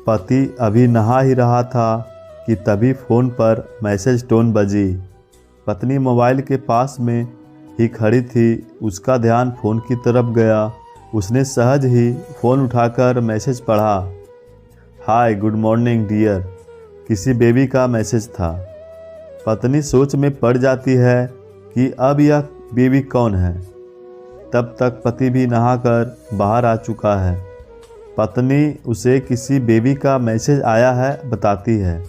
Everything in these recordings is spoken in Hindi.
पति अभी नहा ही रहा था कि तभी फ़ोन पर मैसेज टोन बजी। पत्नी मोबाइल के पास में ही खड़ी थी। उसका ध्यान फ़ोन की तरफ गया। उसने सहज ही फ़ोन उठाकर मैसेज पढ़ा। हाय गुड मॉर्निंग डियर, किसी बेबी का मैसेज था। पत्नी सोच में पड़ जाती है कि अब यह बेबी कौन है। तब तक पति भी नहाकर बाहर आ चुका है। पत्नी उसे किसी बेबी का मैसेज आया है बताती है।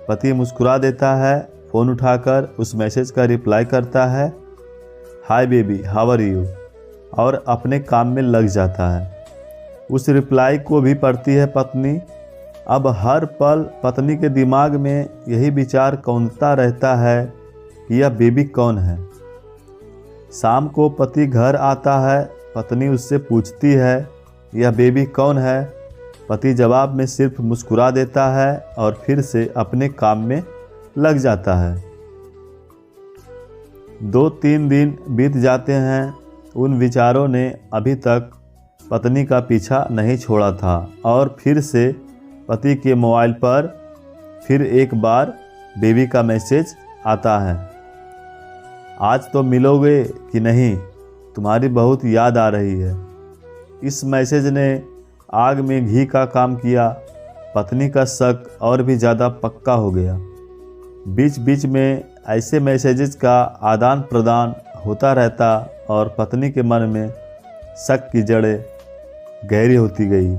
पति मुस्कुरा देता है, फ़ोन उठाकर उस मैसेज का रिप्लाई करता है, hi baby how are you, और अपने काम में लग जाता है। उस रिप्लाई को भी पढ़ती है पत्नी। अब हर पल पत्नी के दिमाग में यही विचार कौंधता रहता है कि यह बेबी कौन है। शाम को पति घर आता है। पत्नी उससे पूछती है, यह बेबी कौन है। पति जवाब में सिर्फ मुस्कुरा देता है और फिर से अपने काम में लग जाता है। 2-3 दिन बीत जाते हैं। उन विचारों ने अभी तक पत्नी का पीछा नहीं छोड़ा था और फिर से पति के मोबाइल पर फिर एक बार बेबी का मैसेज आता है, आज तो मिलोगे कि नहीं, तुम्हारी बहुत याद आ रही है। इस मैसेज ने आग में घी का काम किया। पत्नी का शक और भी ज़्यादा पक्का हो गया। बीच बीच में ऐसे मैसेजेस का आदान प्रदान होता रहता और पत्नी के मन में शक की जड़ें गहरी होती गई।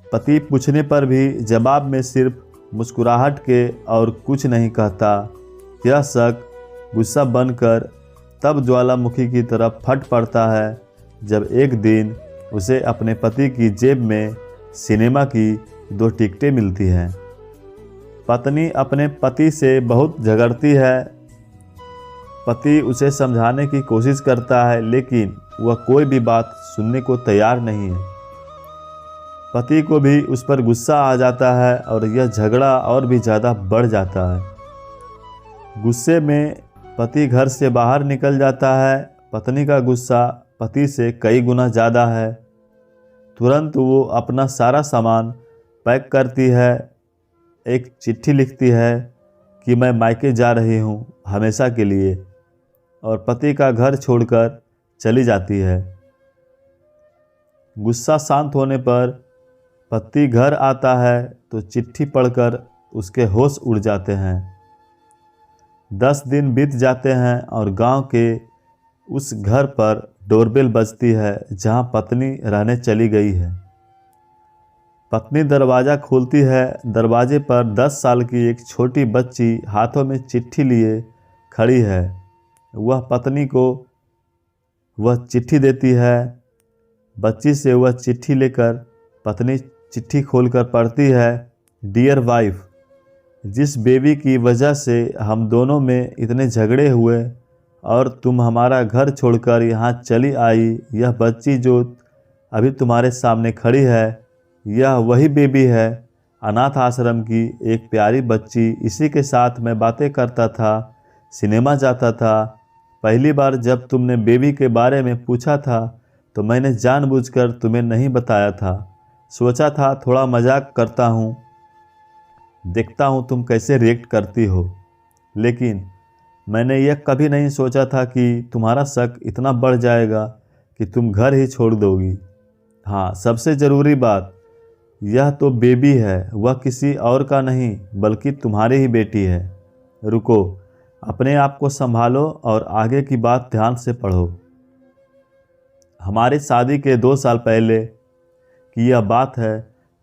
पति पूछने पर भी जवाब में सिर्फ मुस्कुराहट के और कुछ नहीं कहता। यह शक गुस्सा बनकर तब ज्वालामुखी की तरफ फट पड़ता है जब एक दिन उसे अपने पति की जेब में सिनेमा की 2 टिकटें मिलती हैं। पत्नी अपने पति से बहुत झगड़ती है। पति उसे समझाने की कोशिश करता है लेकिन वह कोई भी बात सुनने को तैयार नहीं है। पति को भी उस पर गुस्सा आ जाता है और यह झगड़ा और भी ज़्यादा बढ़ जाता है। गुस्से में पति घर से बाहर निकल जाता है। पत्नी का गुस्सा पति से कई गुना ज़्यादा है। तुरंत वो अपना सारा सामान पैक करती है, एक चिट्ठी लिखती है कि मैं मायके जा रही हूँ हमेशा के लिए, और पति का घर छोड़कर चली जाती है। गुस्सा शांत होने पर पति घर आता है तो चिट्ठी पढ़कर उसके होश उड़ जाते हैं। 10 दिन बीत जाते हैं और गांव के उस घर पर डोरबेल बजती है जहां पत्नी रहने चली गई है। पत्नी दरवाज़ा खोलती है। दरवाजे पर 10 साल की एक छोटी बच्ची हाथों में चिट्ठी लिए खड़ी है। वह पत्नी को वह चिट्ठी देती है। बच्ची से वह चिट्ठी लेकर पत्नी चिट्ठी खोलकर पढ़ती है, डियर वाइफ, जिस बेबी की वजह से हम दोनों में इतने झगड़े हुए और तुम हमारा घर छोड़कर यहाँ चली आई, यह बच्ची जो अभी तुम्हारे सामने खड़ी है, यह वही बेबी है, अनाथ आश्रम की एक प्यारी बच्ची। इसी के साथ मैं बातें करता था, सिनेमा जाता था। पहली बार जब तुमने बेबी के बारे में पूछा था तो मैंने जानबूझकर तुम्हें नहीं बताया था। सोचा था थोड़ा मजाक करता हूँ, देखता हूँ तुम कैसे रिएक्ट करती हो, लेकिन मैंने यह कभी नहीं सोचा था कि तुम्हारा शक इतना बढ़ जाएगा कि तुम घर ही छोड़ दोगी। हाँ, सबसे ज़रूरी बात, यह तो बेबी है, वह किसी और का नहीं बल्कि तुम्हारी ही बेटी है। रुको, अपने आप को संभालो और आगे की बात ध्यान से पढ़ो। हमारी शादी के 2 साल पहले की यह बात है।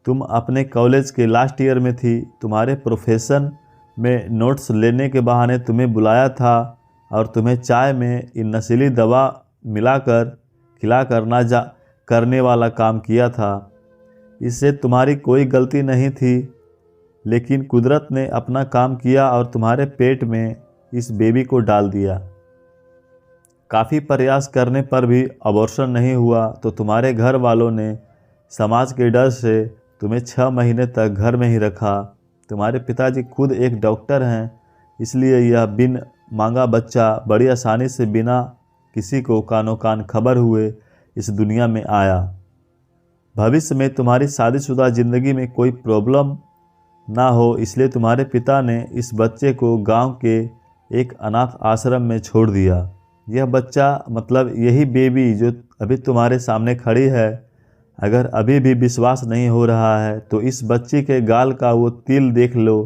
तुम अपने कॉलेज के लास्ट ईयर में थी। तुम्हारे प्रोफेशन में नोट्स लेने के बहाने तुम्हें बुलाया था और तुम्हें चाय में इन नशीली दवा मिलाकर खिलाकर ना जा करने वाला काम किया था। इससे तुम्हारी कोई गलती नहीं थी, लेकिन कुदरत ने अपना काम किया और तुम्हारे पेट में इस बेबी को डाल दिया। काफ़ी प्रयास करने पर भी अबॉर्शन नहीं हुआ तो तुम्हारे घर वालों ने समाज के डर से तुम्हें 6 महीने तक घर में ही रखा। तुम्हारे पिताजी खुद एक डॉक्टर हैं, इसलिए यह बिन मांगा बच्चा बड़ी आसानी से बिना किसी को कानो कान खबर हुए इस दुनिया में आया। भविष्य में तुम्हारी शादीशुदा ज़िंदगी में कोई प्रॉब्लम ना हो, इसलिए तुम्हारे पिता ने इस बच्चे को गांव के एक अनाथ आश्रम में छोड़ दिया। यह बच्चा मतलब यही बेबी जो अभी तुम्हारे सामने खड़ी है, अगर अभी भी विश्वास नहीं हो रहा है तो इस बच्ची के गाल का वो तिल देख लो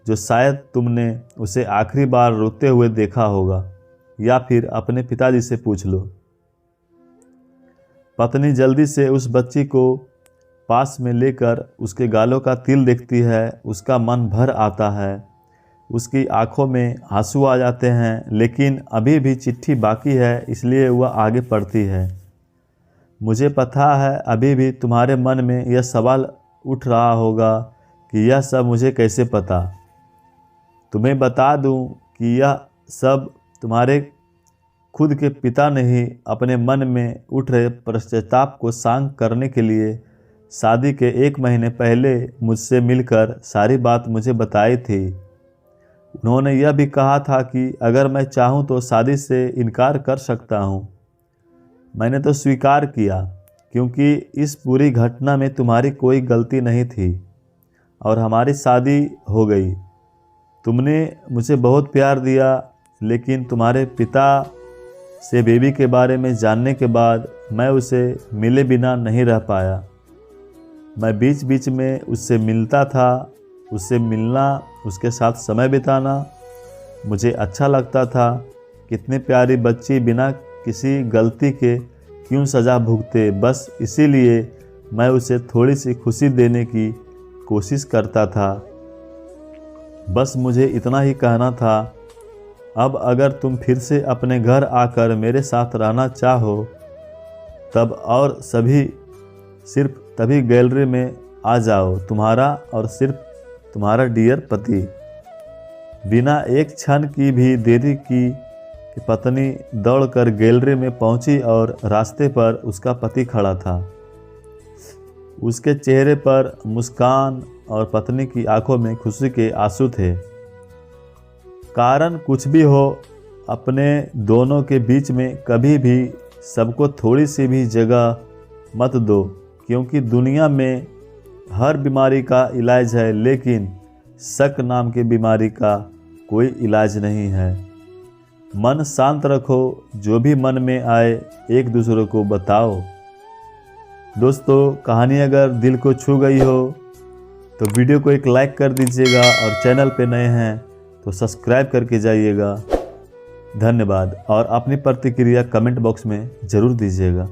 जो शायद तुमने उसे आखिरी बार रोते हुए देखा होगा, या फिर अपने पिताजी से पूछ लो। पत्नी जल्दी से उस बच्ची को पास में लेकर उसके गालों का तिल देखती है। उसका मन भर आता है, उसकी आंखों में आंसू आ जाते हैं, लेकिन अभी भी चिट्ठी बाकी है, इसलिए वह आगे पढ़ती है। मुझे पता है अभी भी तुम्हारे मन में यह सवाल उठ रहा होगा कि यह सब मुझे कैसे पता। तुम्हें बता दूं कि यह सब तुम्हारे खुद के पिता ने ही अपने मन में उठ रहे पश्चाताप को शांत करने के लिए शादी के 1 महीने पहले मुझसे मिलकर सारी बात मुझे बताई थी। उन्होंने यह भी कहा था कि अगर मैं चाहूँ तो शादी से इनकार कर सकता हूँ। मैंने तो स्वीकार किया, क्योंकि इस पूरी घटना में तुम्हारी कोई गलती नहीं थी और हमारी शादी हो गई। तुमने मुझे बहुत प्यार दिया, लेकिन तुम्हारे पिता से बेबी के बारे में जानने के बाद मैं उसे मिले बिना नहीं रह पाया। मैं बीच बीच में उससे मिलता था, उससे मिलना, उसके साथ समय बिताना मुझे अच्छा लगता था। कितनी प्यारी बच्ची बिना किसी गलती के क्यों सज़ा भुगते, बस इसीलिए मैं उसे थोड़ी सी खुशी देने की कोशिश करता था। बस मुझे इतना ही कहना था। अब अगर तुम फिर से अपने घर आकर मेरे साथ रहना चाहो तब और सभी सिर्फ तभी गैलरी में आ जाओ, तुम्हारा और सिर्फ तुम्हारा डियर पति। बिना एक क्षण की भी देरी की कि पत्नी दौड़कर गैलरी में पहुंची और रास्ते पर उसका पति खड़ा था। उसके चेहरे पर मुस्कान और पत्नी की आंखों में खुशी के आंसू थे। कारण कुछ भी हो, अपने दोनों के बीच में कभी भी सबको थोड़ी सी भी जगह मत दो, क्योंकि दुनिया में हर बीमारी का इलाज है, लेकिन शक नाम की बीमारी का कोई इलाज नहीं है। मन शांत रखो, जो भी मन में आए एक दूसरे को बताओ। दोस्तों, कहानी अगर दिल को छू गई हो तो वीडियो को एक लाइक कर दीजिएगा और चैनल पे नए हैं तो सब्सक्राइब करके जाइएगा। धन्यवाद, और अपनी प्रतिक्रिया कमेंट बॉक्स में ज़रूर दीजिएगा।